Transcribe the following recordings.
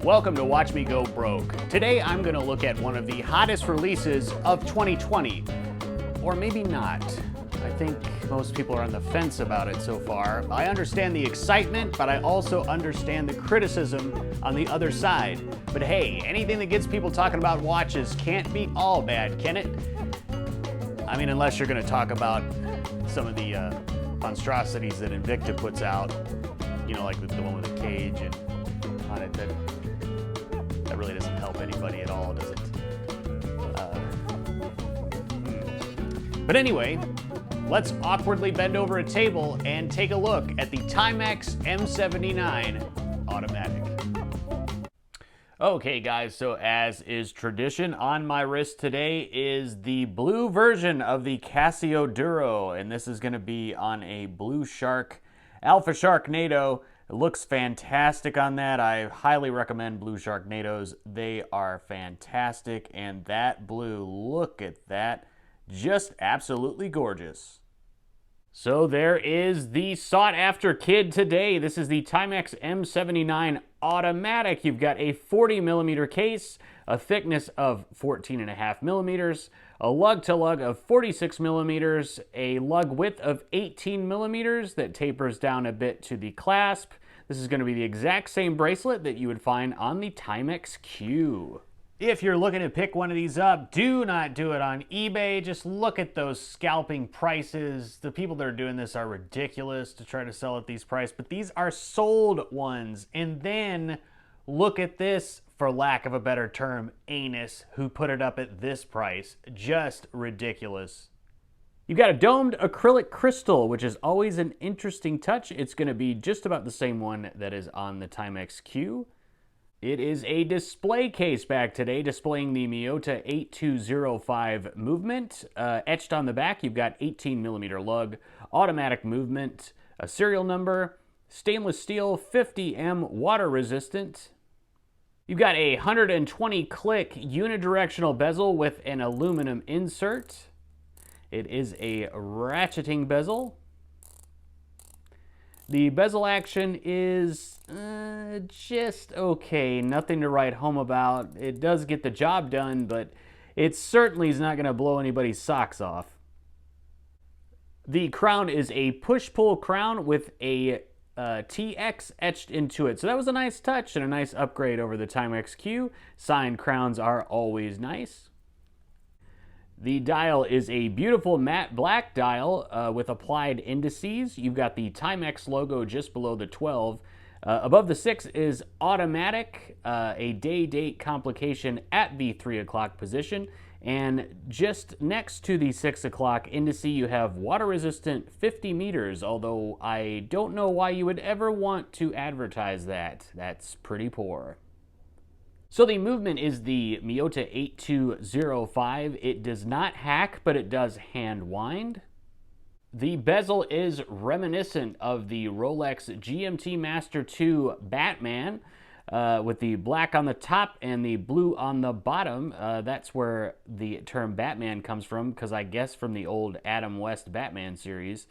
Welcome to Watch Me Go Broke. Today I'm going to look at one of the hottest releases of 2020. Or maybe not. I think most people are on the fence about it so far. I understand the excitement, but I also understand the criticism on the other side. But hey, anything that gets people talking about watches can't be all bad, can it? I mean, unless you're going to talk about some of the monstrosities that Invicta puts out. You know, like the one with the cage and on it that really doesn't help anybody at all, does it? But anyway, let's awkwardly bend over a table and take a look at the Timex M79 automatic. Okay guys, so as is tradition, on my wrist today is the blue version of the Casio Duro, and this is going to be on a Blue Shark Alpha Sharknado. It looks fantastic on that. I highly recommend Blue Sharknados. They are fantastic, and that blue, look at that. Just absolutely gorgeous. So there is the sought-after kid today. This is the Timex M79 automatic. You've got a 40 millimeter case, a thickness of 14.5 millimeters, a lug-to-lug of 46 millimeters, a lug width of 18 millimeters that tapers down a bit to the clasp. This is going to be the exact same bracelet that you would find on the Timex Q. If you're looking to pick one of these up, do not do it on eBay. Just look at those scalping prices. The people that are doing this are ridiculous to try to sell at these prices, but these are sold ones. And then look at this, for lack of a better term, anus, who put it up at this price. Just ridiculous. You've got a domed acrylic crystal, which is always an interesting touch. It's going to be just about the same one that is on the Timex Q. It is a display case back today, displaying the Miyota 8205 movement. Etched on the back, you've got 18 millimeter lug, automatic movement, a serial number, stainless steel, 50M, water resistant. You've got a 120 click unidirectional bezel with an aluminum insert. It is a ratcheting bezel. The bezel action is just okay, nothing to write home about. It does get the job done, but it certainly is not going to blow anybody's socks off. The crown is a push-pull crown with a TX etched into it. So that was a nice touch and a nice upgrade over the Timex Q. Signed crowns are always nice. The dial is a beautiful matte black dial with applied indices. You've got the Timex logo just below the 12. Above the 6 is automatic, a day-date complication at the 3 o'clock position. And just next to the 6 o'clock indice, you have water-resistant 50 meters, although I don't know why you would ever want to advertise that. That's pretty poor. So the movement is the Miyota 8205. It does not hack, but it does hand wind. The bezel is reminiscent of the Rolex GMT Master 2 Batman, with the black on the top and the blue on the bottom. That's where the term Batman comes from, because I guess from the old Adam West Batman series.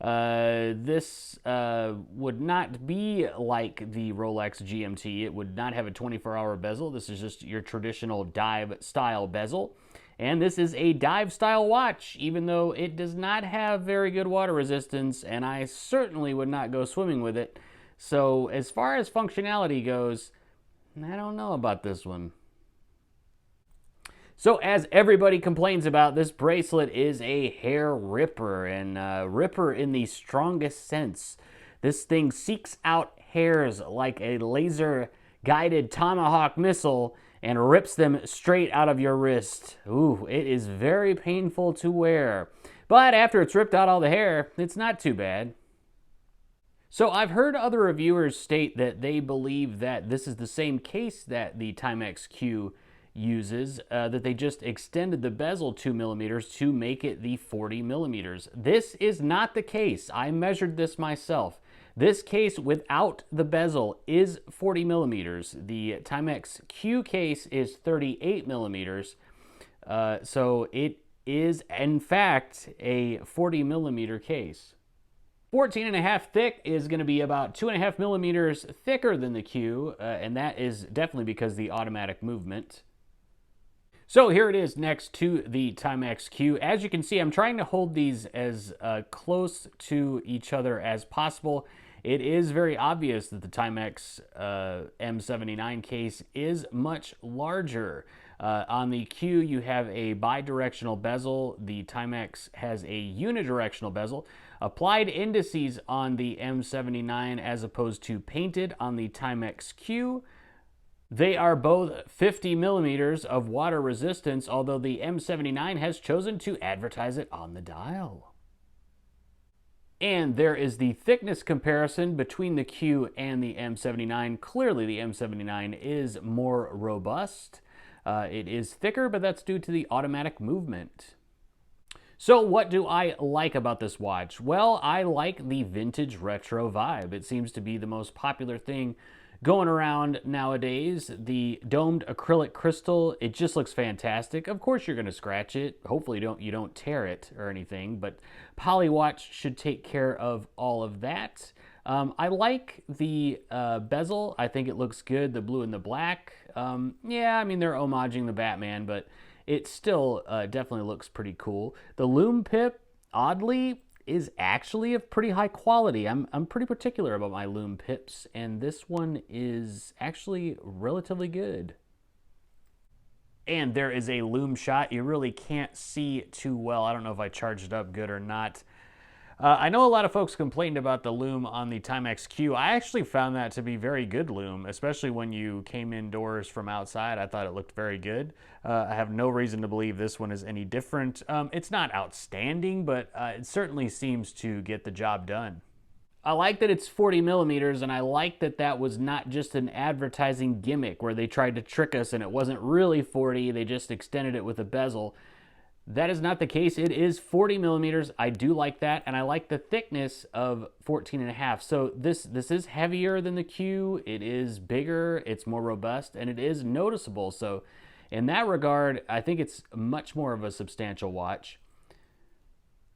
This would not be like the Rolex GMT. It would not have a 24-hour bezel. This is just your traditional dive style bezel. And this is a dive style watch, even though it does not have very good water resistance, and I certainly would not go swimming with it. So as far as functionality goes, I don't know about this one. So as everybody complains about, this bracelet is a hair ripper, and ripper in the strongest sense. This thing seeks out hairs like a laser-guided Tomahawk missile and rips them straight out of your wrist. Ooh, it is very painful to wear. But after it's ripped out all the hair, it's not too bad. So I've heard other reviewers state that they believe that this is the same case that the Timex Q uses, that they just extended the bezel 2 millimeters to make it the 40 millimeters. This is not the case. I measured this myself. This case without the bezel is 40 millimeters. The Timex Q case is 38 millimeters. So it is, in fact, a 40 millimeter case. 14.5 thick is going to be about 2.5 millimeters thicker than the Q, and that is definitely because of the automatic movement. So here it is next to the Timex Q. As you can see, I'm trying to hold these as close to each other as possible. It is very obvious that the Timex M79 case is much larger. On the Q, you have a bidirectional bezel. The Timex has a unidirectional bezel. Applied indices on the M79 as opposed to painted on the Timex Q. They are both 50 millimeters of water resistance, although the M79 has chosen to advertise it on the dial. And there is the thickness comparison between the Q and the M79. Clearly, the M79 is more robust. It is thicker, but that's due to the automatic movement. So what do I like about this watch? Well, I like the vintage retro vibe. It seems to be the most popular thing going around nowadays. The domed acrylic crystal, it just looks fantastic. Of course you're going to scratch it. Hopefully you don't tear it or anything, but Polywatch should take care of all of that. I like the bezel. I think it looks good, the blue and the black. Yeah, I mean, they're homaging the Batman, but it still definitely looks pretty cool. The lume pip, oddly, is actually of pretty high quality. I'm pretty particular about my lume pips, and this one is actually relatively good. And there is a lume shot. You really can't see too well. I don't know if I charged it up good or not. I know a lot of folks complained about the lume on the Timex Q. I actually found that to be very good lume, especially when you came indoors from outside. I thought it looked very good. I have no reason to believe this one is any different. It's not outstanding, but it certainly seems to get the job done. I like that it's 40 millimeters, and I like that that was not just an advertising gimmick where they tried to trick us and it wasn't really 40, they just extended it with a bezel. That is not the case. It is 40 millimeters. I do like that, and I like the thickness of 14.5. So this is heavier than the Q. It is bigger, it's more robust, and it is noticeable. So in that regard, I think it's much more of a substantial watch.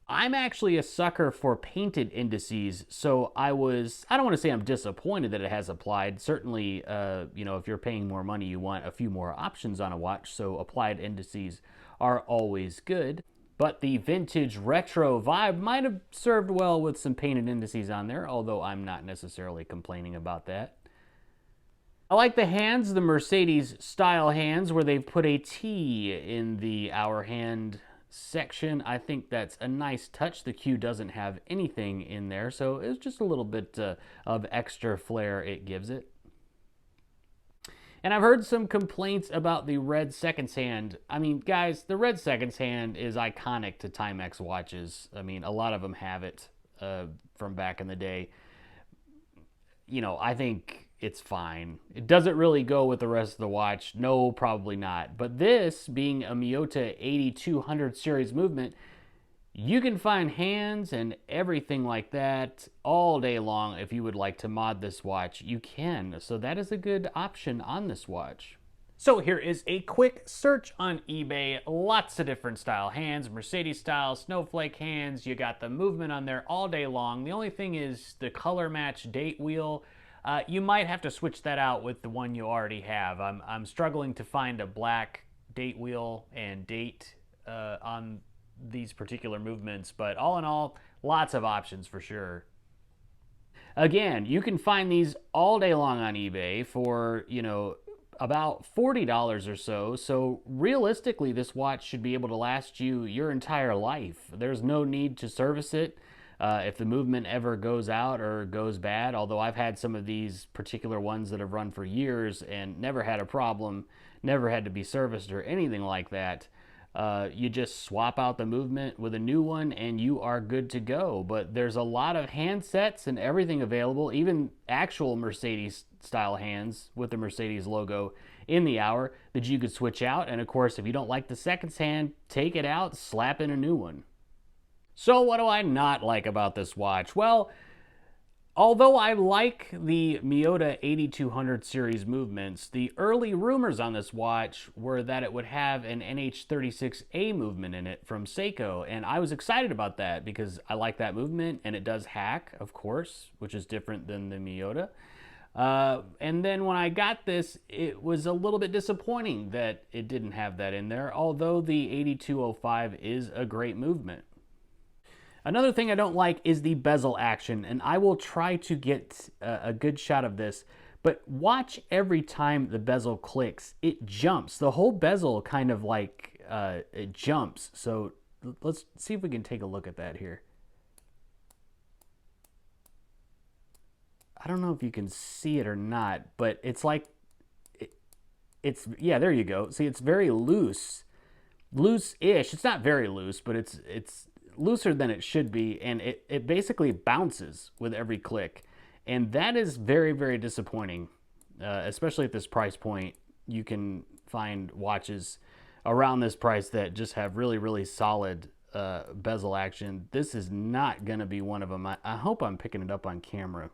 I'm actually a sucker for painted indices, so I don't want to say I'm disappointed that it has applied. Certainly, if you're paying more money, you want a few more options on a watch, so applied indices are always good. But the vintage retro vibe might have served well with some painted indices on there, although I'm not necessarily complaining about that. I like the hands, the Mercedes style hands, where they've put a T in the hour hand section. I think that's a nice touch. The Q doesn't have anything in there, so it's just a little bit of extra flair it gives it. And I've heard some complaints about the red seconds hand. I mean, guys, the red seconds hand is iconic to Timex watches. I mean, a lot of them have it from back in the day. I think it's fine. It doesn't really go with the rest of the watch. No, probably not. But this, being a Miyota 8200 series movement, you can find hands and everything like that all day long. If you would like to mod this watch, you can. So that is a good option on this watch. So here is a quick search on eBay. Lots of different style hands, Mercedes style, snowflake hands. You got the movement on there all day long. The only thing is the color match date wheel. You might have to switch that out with the one you already have. I'm struggling to find a black date wheel and date on these particular movements, but all in all, lots of options for sure. Again, you can find these all day long on eBay for, about $40 or so. So realistically, this watch should be able to last you your entire life. There's no need to service it if the movement ever goes out or goes bad, although I've had some of these particular ones that have run for years and never had a problem, never had to be serviced or anything like that. You just swap out the movement with a new one and you are good to go. But there's a lot of handsets and everything available, even actual Mercedes style hands with the Mercedes logo in the hour that you could switch out. And of course, if you don't like the seconds hand, take it out, slap in a new one. So what do I not like about this watch? Well, Although I like the Miyota 8200 series movements, the early rumors on this watch were that it would have an NH36A movement in it from Seiko, and I was excited about that because I like that movement, and it does hack, of course, which is different than the Miyota. And then when I got this, it was a little bit disappointing that it didn't have that in there, although the 8205 is a great movement. Another thing I don't like is the bezel action, and I will try to get a good shot of this, but watch every time the bezel clicks, it jumps. The whole bezel kind of like, it jumps. So let's see if we can take a look at that here. I don't know if you can see it or not, but it's like, yeah, there you go. See, it's very loose, loose-ish. It's not very loose, but it's looser than it should be, and it basically bounces with every click, and that is very, very disappointing, especially at this price point. You can find watches around this price that just have really, really solid bezel action. This is not going to be one of them. I hope I'm picking it up on camera.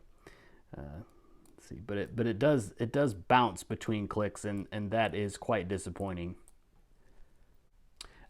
Let's see, but it does bounce between clicks, and that is quite disappointing.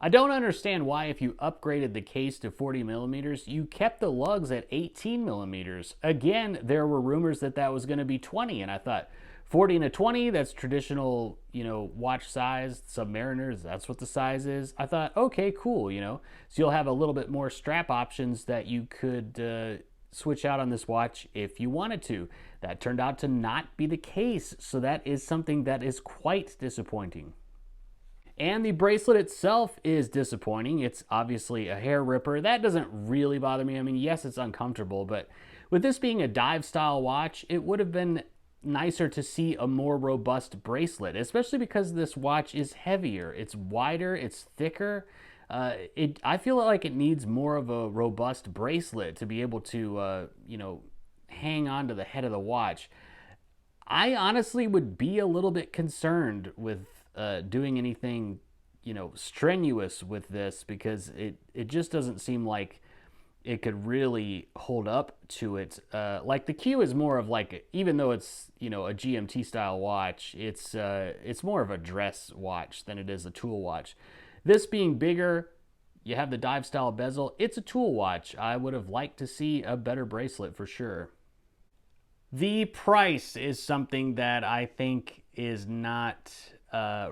I don't understand why, if you upgraded the case to 40 millimeters, you kept the lugs at 18 millimeters. Again, there were rumors that that was going to be 20, and I thought 40 and a 20, that's traditional, watch size. Submariners, that's what the size is. I thought, okay, cool, so you'll have a little bit more strap options that you could switch out on this watch if you wanted to. That turned out to not be the case, so that is something that is quite disappointing. And the bracelet itself is disappointing. It's obviously a hair ripper. That doesn't really bother me. I mean, yes, it's uncomfortable, but with this being a dive style watch, it would have been nicer to see a more robust bracelet, especially because this watch is heavier. It's wider, it's thicker. I feel like it needs more of a robust bracelet to be able to, hang on to the head of the watch. I honestly would be a little bit concerned with doing anything, strenuous with this, because it just doesn't seem like it could really hold up to it. Like the Q is more of like, even though it's, a GMT style watch, it's more of a dress watch than it is a tool watch. This being bigger, you have the dive style bezel, it's a tool watch. I would have liked to see a better bracelet for sure. The price is something that I think is not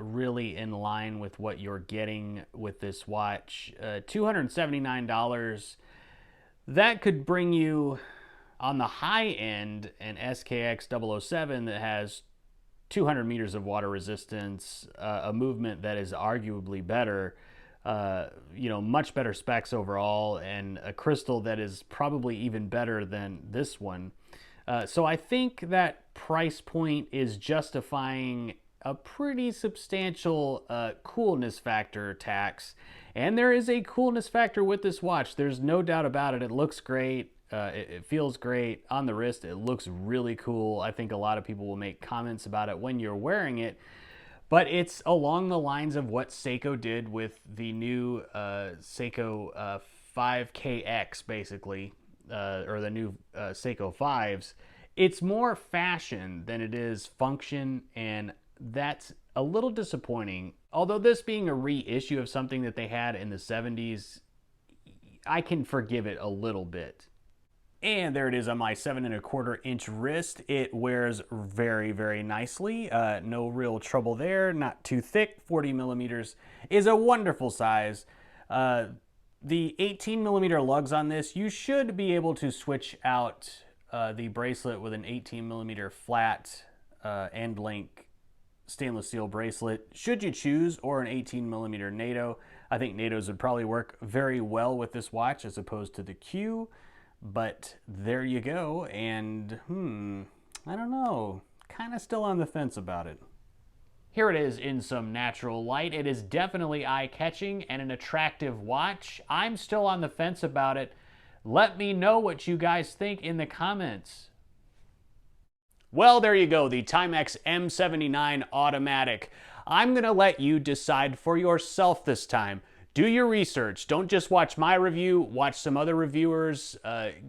really in line with what you're getting with this watch. $279, that could bring you on the high end an SKX 007 that has 200 meters of water resistance, a movement that is arguably better, much better specs overall, and a crystal that is probably even better than this one. So I think that price point is justifying a pretty substantial coolness factor tax. And there is a coolness factor with this watch. There's no doubt about it. It looks great. It feels great on the wrist. It looks really cool. I think a lot of people will make comments about it when you're wearing it. But it's along the lines of what Seiko did with the new Seiko 5KX, basically, or the new Seiko 5s. It's more fashion than it is function, and that's a little disappointing. Although this being a reissue of something that they had in the 70s, I can forgive it a little bit. And there it is on my 7¼ inch wrist. It wears very, very nicely. No real trouble there. Not too thick. 40 millimeters is a wonderful size. The 18 millimeter lugs on this, you should be able to switch out the bracelet with an 18 millimeter flat end link stainless steel bracelet, should you choose, or an 18 millimeter NATO. I think NATOs would probably work very well with this watch as opposed to the Q. But there you go, and I don't know, kind of still on the fence about it. Here it is in some natural light. It is definitely eye-catching and an attractive watch. I'm still on the fence about it. Let me know what you guys think in the comments. Well, there you go, the Timex M79 automatic. I'm gonna let you decide for yourself this time. do your research. Don't just watch my review, watch some other reviewers.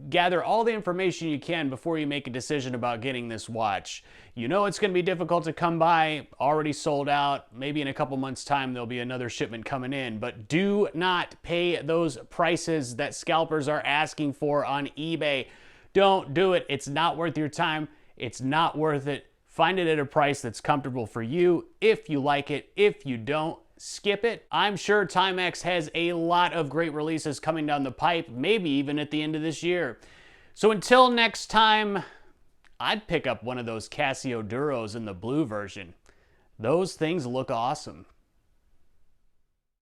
Gather all the information you can before you make a decision about getting this watch. You know it's going to be difficult to come by, already sold out. Maybe in a couple months' time there'll be another shipment coming in, but do not pay those prices that scalpers are asking for on eBay. Don't do it. It's not worth your time. It's not worth it. Find it at a price that's comfortable for you. If you like it, if you don't, skip it. I'm sure Timex has a lot of great releases coming down the pipe, maybe even at the end of this year. So until next time, I'd pick up one of those Casio Duros in the blue version. Those things look awesome.